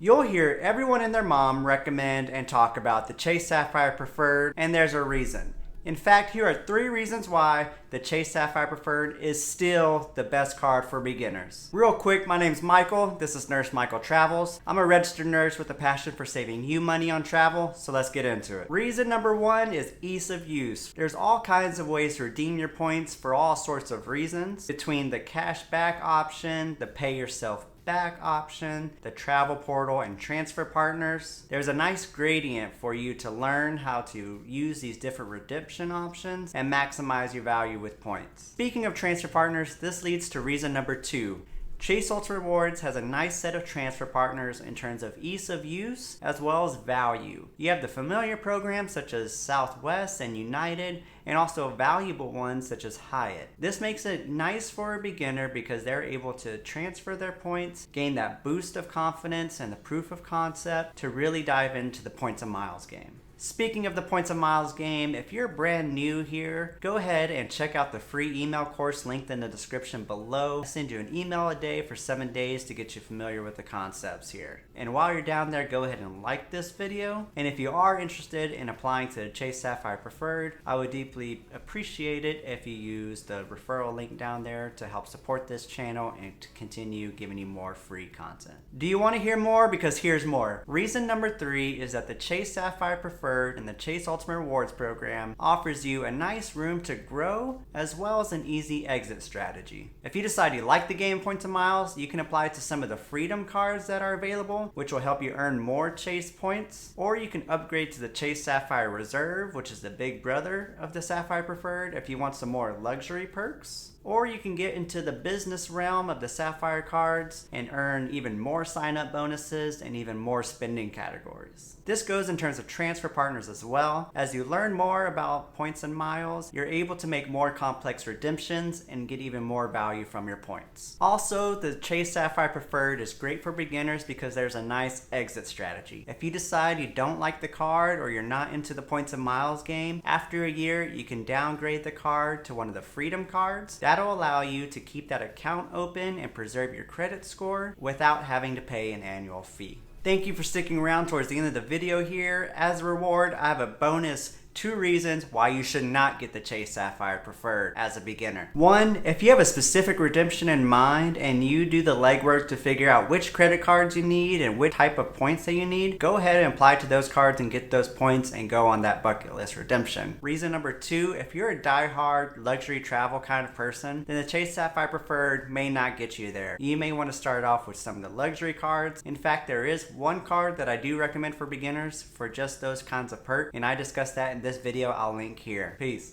You'll hear everyone and their mom recommend and talk about the Chase Sapphire Preferred, and there's a reason. In fact, here are 3 reasons why the Chase Sapphire Preferred is still the best card for beginners. Real quick, my name's Michael. This is Nurse Michael Travels. I'm a registered nurse with a passion for saving you money on travel, so let's get into it. Reason number 1 is ease of use. There's all kinds of ways to redeem your points for all sorts of reasons. Between the cash back option, the pay yourself back option, the travel portal, and transfer partners. There's a nice gradient for you to learn how to use these different redemption options and maximize your value with points. Speaking of transfer partners, this leads to reason number 2. Chase Ultimate Rewards has a nice set of transfer partners in terms of ease of use as well as value. You have the familiar programs such as Southwest and United, and also valuable ones such as Hyatt. This makes it nice for a beginner because they're able to transfer their points, gain that boost of confidence and the proof of concept to really dive into the points and miles game. Speaking of the points and miles game, if you're brand new here, go ahead and check out the free email course linked in the description below. I send you an email a day for 7 days to get you familiar with the concepts here. And while you're down there, go ahead and like this video. And if you are interested in applying to the Chase Sapphire Preferred, I would deeply appreciate it if you use the referral link down there to help support this channel and to continue giving you more free content. Do you want to hear more? Because here's more. Reason number 3 is that the Chase Sapphire Preferred and the Chase Ultimate Rewards program offers you a nice room to grow as well as an easy exit strategy. If you decide you like the game points and miles, you can apply it to some of the freedom cards that are available, which will help you earn more Chase points, or you can upgrade to the Chase Sapphire Reserve, which is the big brother of the Sapphire Preferred if you want some more luxury perks. Or you can get into the business realm of the Sapphire cards and earn even more sign-up bonuses and even more spending categories. This goes in terms of transfer partners as well. As you learn more about points and miles, you're able to make more complex redemptions and get even more value from your points. Also, the Chase Sapphire Preferred is great for beginners because there's a nice exit strategy. If you decide you don't like the card or you're not into the points and miles game, after a year you can downgrade the card to one of the freedom cards. That'll allow you to keep that account open and preserve your credit score without having to pay an annual fee. Thank you for sticking around towards the end of the video here. As a reward, I have a bonus 2 reasons why you should not get the Chase Sapphire Preferred as a beginner. 1, if you have a specific redemption in mind and you do the legwork to figure out which credit cards you need and which type of points that you need, go ahead and apply to those cards and get those points and go on that bucket list redemption. Reason number 2, if you're a die-hard luxury travel kind of person, then the Chase Sapphire Preferred may not get you there. You may want to start off with some of the luxury cards. In fact, there is one card that I do recommend for beginners for just those kinds of perks, and I discussed that in this video. I'll link here. Peace.